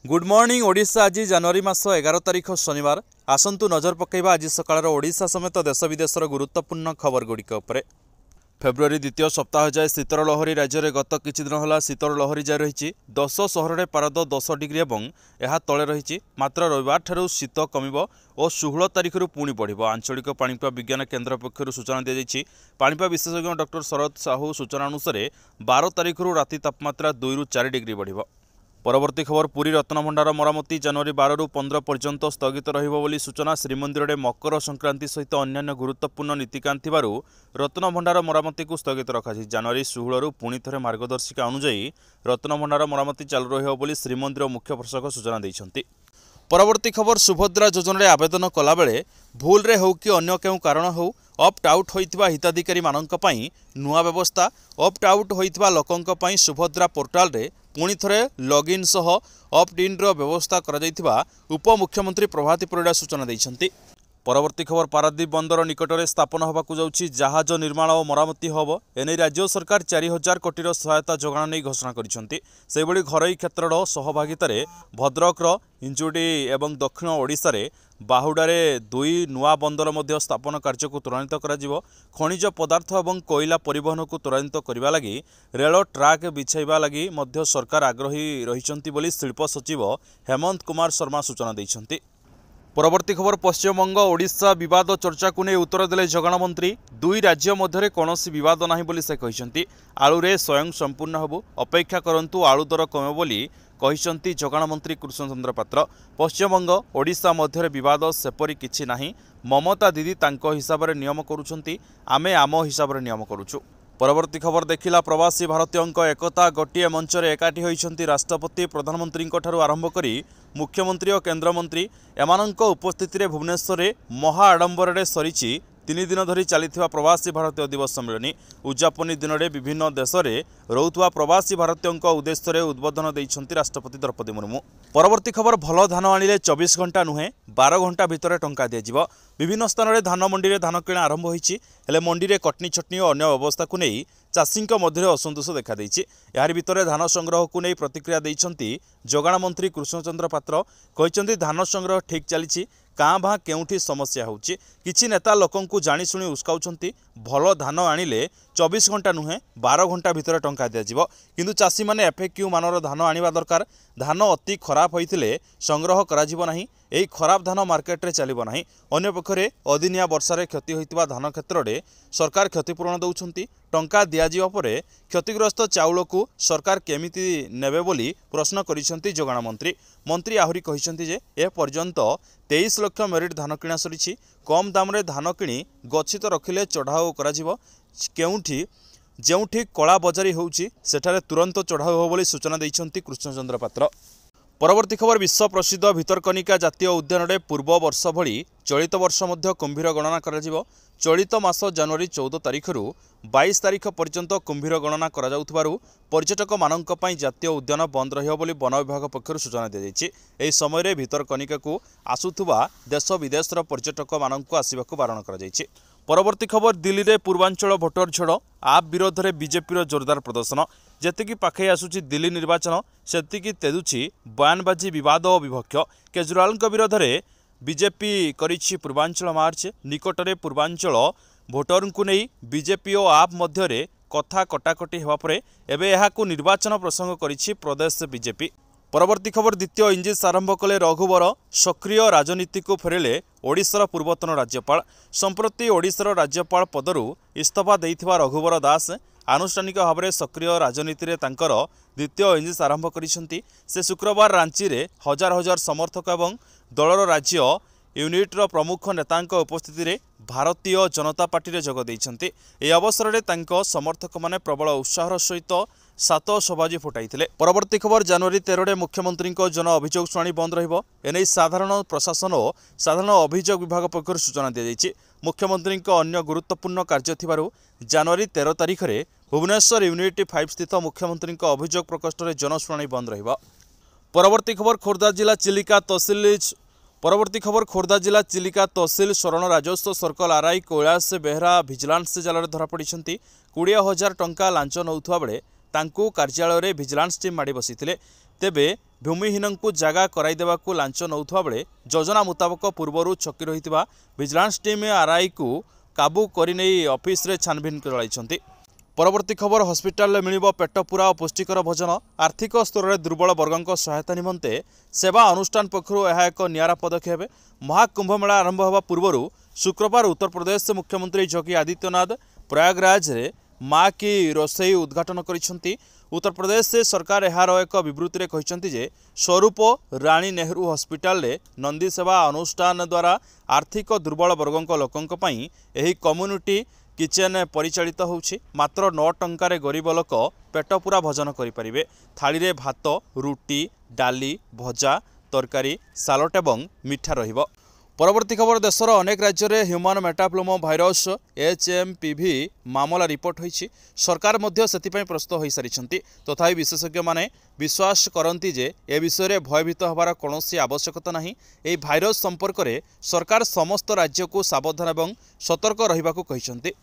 Good morning Odisha. आज जनवरी मास 11 तारिख शनिवार। आसंतु नजर पकईवा आज सकाळ ओडिशा समेत देश विदेशर गुरुत्वपूर्ण खबर गुड़िक उपर। फेब्रुआरी द्वितीय सप्ताह जाए शीतर लहरी राज्य में गत किछि दिन होला शीतर लहरी जारी रही। 10 सहर में पारद 10 डिग्री और यह तले रही। मात्र रविवार ठारू शीत कमिब और 16 तारिख पुणी बढ़। आंचलिक पाणीपाग विज्ञान केन्द्र पक्षर सूचना दी जाइछि। पाणीपाग विशेषज्ञ डॉक्टर शरद साहू सूचना अनुसार 12 तारिख राति तापमात्रा 2 ରୁ 4 डिग्री बढ़। परवर्ती खबर पुरी रत्नभंडार मरामती जनवरी 12 ରୁ 15 पर्यंत स्थगित रहिबो बोली सूचना। श्रीमंदिर में मकर संक्रांति सहित अन्य गुरुत्वपूर्ण नीतिकांत थिबारु रत्नभंडार मरामती को स्थगित रखाछि। जनवरी 16 ରୁ पुणी थरे मार्गदर्शिका अनुसार रत्नभंडार मरामती चालू रहिबो बोली श्रीमंदिर मुख्य प्रशासक सूचना दैछन्ति। परवर्ती खबर सुभद्रा योजना रे आवेदन कला बेले भूल रे हो कि अन्य केउ कारण हो ऑप्ट आउट होइतिबा हिताधिकारी माननक पई नुआ व्यवस्था। ऑप्ट आउट होइतिबा लोकंक पई सुभद्रा पोर्टाल रे पुणी थरे लॉगिन सह ऑप्ट इन रो व्यवस्था करा जाइतिबा उपमुख्यमंत्री प्रभाती परिडा सूचना दैछन्ति। परवर्ती खबर पारादीप बंदर निकट में स्थापन होबाकु जाउछि जहाज निर्माण और मरामती होब। एने राज्य सरकार 4000 कोटीर सहायता जोगाण नहीं घोषणा करिसेंति। सेबळी घरोई क्षेत्रर सहभागितार भद्रकर इंजुडी एवं दक्षिण ओडिशा रे बाहुडारे 2 नुआ बंदर मध्य स्थापन कार्य को त्वरान्वित करा। खनिज पदार्थ और कोयला परिवहन को त्वरान्वित करने लगी रेल ट्राक बिछाइबा लगी मध्य सरकार आग्रही रहिसेंति बोली शिल्प सचिव हेमंत कुमार शर्मा सूचना दैछन्ति। परवर्ती खबर पश्चिमबंग ओडिशा विवाद चर्चा को नहीं उत्तर देले जगन मंत्री। दुई राज्य मध्य कौनसी विवाद नहीं बोली से कहिसेंति। आलू रे स्वयं संपूर्ण होबु अपेक्षा करंतु आलू दर कमे बोली कहिसेंति जगन मंत्री कृष्णचंद्र पात्र। पश्चिमबंग ओडिशा मध्य विवाद सेपरी किछि नाही। ममता दीदी तांको हिसाब रे नियम करूछंती, आमे आम हिसाब रे नियम करूछु। परवर्ती खबर देखिला प्रवासी भारतीयों एकता गोटे मंच रे एकाठी होइछंती राष्ट्रपति प्रधानमंत्री ठारू आरंभ करी मुख्यमंत्री और केन्द्रमंत्री एमानंक उपस्थिति रे भुवनेश्वर रे महा आडंबर रे सरीची 3 दिन धरी चलिथिबा प्रवासी भारतीय दिवस सम्मेलन। उद्यापनी दिन में विभिन्न देश में रोथुवा प्रवासी भारतीयों उद्देश्य रे उद्बोधन दैछंती राष्ट्रपति द्रौपदी मुर्मू। परवर्ती खबर भल धान आनिले 24 घंटा नुहे 12 घंटा भितर टंका दियाजिबो। विभिन्न स्थान में धान मंडी रे धान किणा आरंभ होईछि। हेले मंडी रे कटनी छटनी और अन्य व्यवस्था को नहीं चाषी मध्य असंतोष देखा देछि। यार भितर धान संग्रह को नहीं प्रतिक्रिया दैछंती जोगाण मंत्री कृष्णचंद्र पात्र। कहिसेंती धान संग्रह ठीक चली काँ भाँ केउठी समस्या होउछि। किछि नेता लोकन को जानी सुनी उस्काउछंती। भल धान आनिले 24 घंटा नुहे 12 घंटा भितर टंका दियाजिबो। किंतु चाषी माने एफएक्यू मानर धान आनिबा दरकार। धान अति खराब होइतिले संग्रह कराजिबो नाही। एई खराब धान मार्केट रे चलिबो नाही। अन्य पक्षरे अदिनिया वर्षा रे क्षति होइतिबा धान क्षेत्र रे सरकार क्षतिपूरण दउछंती। टंका दियाजिबा परे क्षतिग्रस्त चाउल को सरकार केमिति नेबे बोली प्रश्न करिसेंती जोगाण मंत्री आहुरी कहिसेंती जे ए पर्यंत 23 लाख मेरिट धान किणा सरीछि। कम दाम रे धान किणी गच्छित रखिले चढ़ाऊ कराजिबो। केउठी जेउठी कला बजारी होउछि सेठारे तुरंत चढ़ाऊ हो बोली सूचना दैछंती कृष्णचंद्र पात्र। परवर्ती खबर विश्व प्रसिद्ध भितरकनिका जातीय उद्यान रे पूर्व वर्ष भली चलित वर्ष मध्य कुंभीर गणना कराजिबो। चलित मास जनवरी 14 तारिख रु 22 तारिख पर्यंत कुंभीर गणना करा जाउथबारु पर्यटक माननक पई जातीय उद्यान बंद रहिबो बोली वन विभाग पक्षरु सूचना दिया जायछि। एही समय रे भितरकनिका को आसुथुबा देश विदेशर पर्यटक माननक आसिबाकु बारण करा जायछि। परवर्ती खबर दिल्ली रे पूर्वांचल भोटर झड़ आप विरोध में बीजेपी जोरदार प्रदर्शन। जेतिकी पाखे आसुची दिल्ली निर्वाचन सेतिकी तेदुची बयानबाजी विवाद और विभक्ष। केजरीवाल विरोध में बीजेपी करिछि पूर्वांचल मार्च। निकटरे पूर्वांचल भोटर को नहीं बीजेपी और आप मध्य कथा कटाकटी होगा पर एबे एहाकु निर्वाचन प्रसंग करिछि प्रदेश बीजेपी। परवर्ती खबर द्वितीय इंजिस आरंभ कले रघुवर सक्रिय राजनीति को फेरिले ओडिशार पूर्वतन राज्यपाल। संप्रति ओडिशार राज्यपाल पदरु इस्तीफा देइथिबा रघुवर दास आनुष्ठानिक भाव में सक्रिय राजनीति रे तांकर द्वितीय इंजिस आरंभ करिसेंती। से शुक्रवार रांची रे हजार हजार समर्थक एवं दलर राज्य यूनिट्र प्रमुख नेतांक उपस्थिति रे भारतीय जनता पार्टी रे जोग दैछन्ती। ए अवसर रे तांको समर्थक माने प्रबल उत्साहर सहित 7 शोभाजी फुटाइथिले। परवर्ती खबर जनवरी 13 रे मुख्यमंत्री जन अभियोग शुणाणी बंद रहिबो। एनै साधारण प्रशासन और साधारण अभियोग विभाग पक्षरु सूचना दिया जायछि। मुख्यमंत्री अन्य गुरुत्वपूर्ण कार्य थिबारु जनवरी 13 तारिख रे भुवनेश्वर यूनिट 5 स्थित मुख्यमंत्री अभियोग प्रकोष्ठ रे जनशुणाणी बंद रहिबो। परवर्ती खबर खोर्धा जिला चिलिका तहसिल परवर्ती खबर खोर्धा जिला चिलिका तहसिल शरण राजस्व circle RI Kailash Behera vigilance जाल धरा पड़ी 20,000 टंका लांच नौथुआ बेले तांकू कार्यालय विजिलेंस टीम माड़ी बसीथिले। तेबे भूमिहीनंकु जागा कराई देबाकु लांच नौथुवा बेले योजना मुताबक पूर्वरु छकी रहितबा विजिलेंस टीम आरआई को काबू करिनै ऑफिस रे छानबीन चलाइछंती। परवर्ती खबर हॉस्पिटल मिलिबो पेटपूरा और पुष्टिकर भोजन। आर्थिक स्तर में दुर्बल वर्गों सहायता निमंते सेवा अनुष्ठान पक्षरु यह एक नियारा पदक्षेप। महाकुंभमेला आरंभ होगा पूर्व शुक्रवार उत्तर प्रदेश मुख्यमंत्री योगी आदित्यनाथ प्रयागराज रे माँ की रोसई उद्घाटन करिसेंती। उत्तर प्रदेश से सरकार यार एक विवृत्ति में कहते जे स्वरूप राणी नेहरू हॉस्पिटल रे नंदी सेवा अनुष्ठान द्वारा आर्थिक दुर्बल वर्गों लोकों एही कम्युनिटी किचेन परिचालित होउछि। मात्र 9 टंकार गरीब लोक पेटपूरा भोजन करें। थाली रे भात रुटी डाली भजा तरकारी सालट एवं मिठा रहिबो। परवर्ती खबर देशर अनेक राज्य में ह्यूमन मेटाप्लूमो भाइरस HMPV मामला रिपोर्ट होइछि। सरकार मध्य सेतिपई प्रस्तुत हो सारी। तथापि विशेषज्ञ माने विश्वास करती जे ए विषय में भयभीत होबार कौनसी आवश्यकता नहीं। एही भाइरस संपर्क में सरकार समस्त राज्य को सावधान एवं सतर्क रहिबाकु कहिसेंती।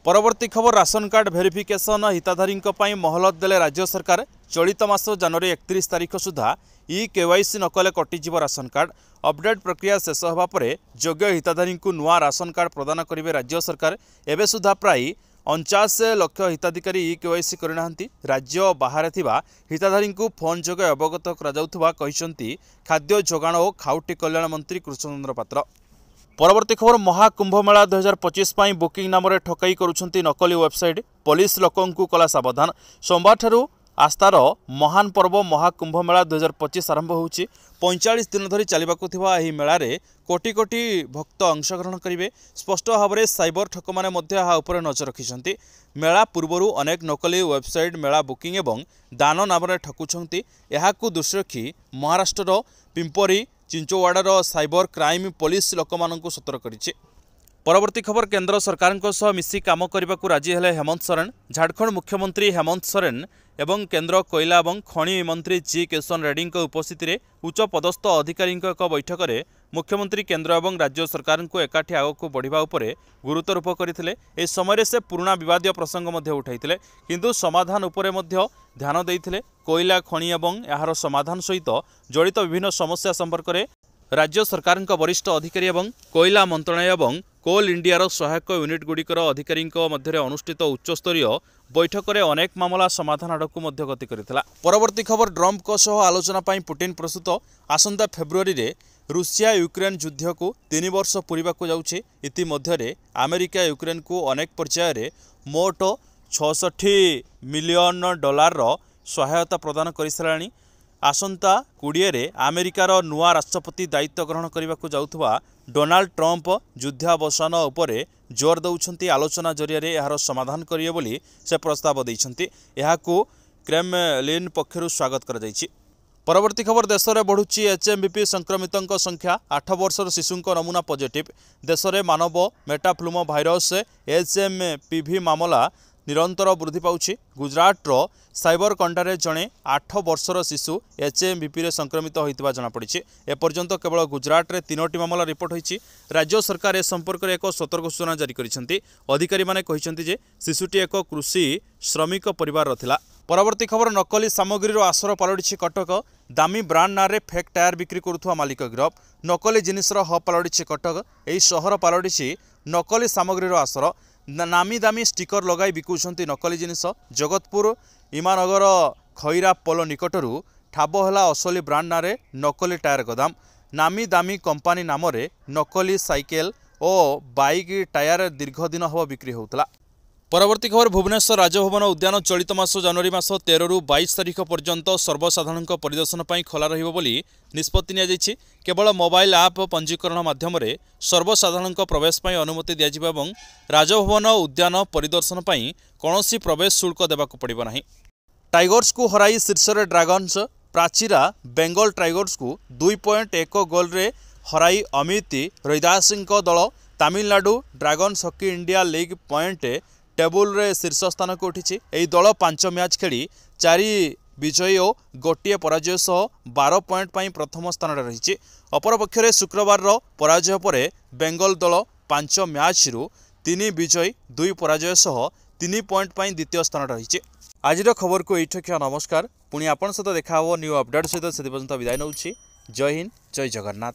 परवर्ती खबर राशन कार्ड भेरिफिकेशन हिताधारी महलत देले राज्य सरकार। चलित मास जनवरी 31 तारिख सुधा KYC नकले कटिजिव राशन कार्ड। अपडेट प्रक्रिया शेष होगा पर योग्य हिताधारी को नुआ राशन कार्ड प्रदान करेंगे राज्य सरकार। एवं सुधा प्राय 49 लाख हिताधिकारी KYC करना। राज्य बाहर थिबा हिताधारी को फोन जोगे अवगत करा खाद्य जोगाण और खाउटी कल्याण मंत्री कृष्णचंद्र पात्र। परवर्ती खबर महाकुंभमेला 2025 बुकिंग नाम ठकाई करुछंती नकली वेबसाइट। पुलिस लोकों को कला सावधान। सोमवार ठारू आस्थार महान पर्व महाकुंभमेला 2025 आरंभ होउछि। 45 दिन धरी चलिबाकु थिबा एही मेलारे कोटी कोटी भक्त अंशग्रहण करिवे। स्पष्ट भाव में साइबर ठक माने मध्य ଏହା ଉପରେ नजर रखिछंती। मेला पूर्वरु अनेक नकली वेबसाइट मेला बुकिंग एवं दान नाम ठकुछंती। एहाकु दृष्टि रखी महाराष्ट्र पिंपरी चिंचवाड़ार साइबर क्राइम पुलिस लोकमानंकु सतर्क करिछि। परवर्ती खबर केंद्र सरकार सह मिसी काम करने को राजी हेले हेमंत सोरेन। झारखंड मुख्यमंत्री हेमंत सोरेन एवं केंद्र कोयला और खनि मंत्री जी किशन रेड्डी उपस्थित में उच्च पदस्थ अधिकारी एक बैठक में मुख्यमंत्री केंद्र और राज्य सरकार को एकाठी आगक बढ़िबा उपरे गुरुत्वारोप करथिले। ए समय से पुराना विवादीय प्रसंग उठाइथिले किंतु समाधान उपरे ध्यान देइथिले। कोयला खनि और यार समाधान सहित जड़ित विभिन्न समस्या संपर्क में राज्य सरकार वरिष्ठ अधिकारी एवं कोयला मंत्रालय और कोल इंडियार सहायक यूनिट गुड़िकर अधिकारी मध्य अनुष्ठित उच्चस्तरीय बैठक में अनेक मामला समाधान आड़क गति करथिला। परवर्ती खबर ट्रंप सह आलोचना पुटिन प्रस्तुत। आसंता फेब्रुआरी रे रूसिया यूक्रेन युद्ध को 3 वर्ष पूरा जाउछि। इतिमध्य अमेरिका यूक्रेन को अनेक पर्यायर मोट $66 मिलियन सहायता प्रदान कर साराणी। आसंता 20 रे अमेरिकार नुआ राष्ट्रपति दायित्व ग्रहण करने को जाउथबा डोनाल्ड ट्रंप युद्धावसान उपरे जोर दौरान आलोचना जरिया यार समाधान करिए बोली से प्रस्ताव देइछंती। एहाकू क्रेमलिन पक्षरु स्वागत करा जायछि। परवर्ती खबर देश में बढ़ुची HMPV संक्रमितों संख्या। 8 वर्षर शिशुंक नमूना पॉजिटिव। देश में मानव मेटाप्लूमो भाइरस HMPV मामला निरंतर वृद्धि पाउछि। गुजरातर साइबरकंडारे जड़े 8 वर्षर शिशु HMPV रे संक्रमित होइतिबा जना पड़िछि। एपर्यंत केवल गुजरात रे 3टी मामला रिपोर्ट होइछि। राज्य सरकार ए संपर्क में एक सतर्क सूचना जारी करिसेंती। अधिकारी माने कहिसेंती जे शिशुटी एक कृषि श्रमिक परिवार थिला। परवर्ती खबर नकली सामग्री आसर पलटिछि कटक। दामी ब्रांड नारे फेक टायर बिक्री करुवा मालिक गिरफ। नकली जिनिसर हब पलटिछि कटक। एही सहर पलटिछि नकली सामग्री आसर। नामी दामी स्टिकर लगाई बिकुछंती नकली जिनिस। जगतपुर इमानगर खैरा पोल निकटरू ठाब है असली ब्रांड नारे नकली टायर गोदाम। नामी दामी कंपानी नाम नकली साइकेल और बाइक टायर दीर्घ दिन हम बिक्री होता। परवर्ती खबर भुवनेश्वर राजभवन उद्यान चलित मास जनवरी मास 13 रु 22 तारिख पर्यंत सर्वसाधारण परिदर्शन पर खोला रहिबो बोली निष्पत्ति निया जायछि। केवल मोबाइल आप पंजीकरण माध्यम सर्वसाधारण प्रवेश पर अनुमति दिया और राजभवन उद्यान परिदर्शन पर कौनसी प्रवेश शुल्क देवाक पड़िबो नाही। टाइगर्स को हराई शीर्ष ड्रैगन्स। प्राचीरा बेंगल टाइगर्स को 2.1 गोल रे हराई अमित रैदासिंह दल Tamil Nadu dragons hockey India league point table रे शीर्ष स्थान को उठी। यह दल 5 मैच खेली 4 विजयी और गोटे पराजय सह 12 पॉइंट पर प्रथम स्थान रही। अपरपक्ष शुक्रवार पराजय पर बेंगल दल 5 मैच 3 विजयी 2 पराजय सह 3 पॉइंट पर द्वितीय स्थान रही। आजिर खबर को ये नमस्कार पुणी आपण सहित देखा न्यू अपडेट सहित से पर्यंत विदाय नौछि। जय हिंद जय जगन्नाथ।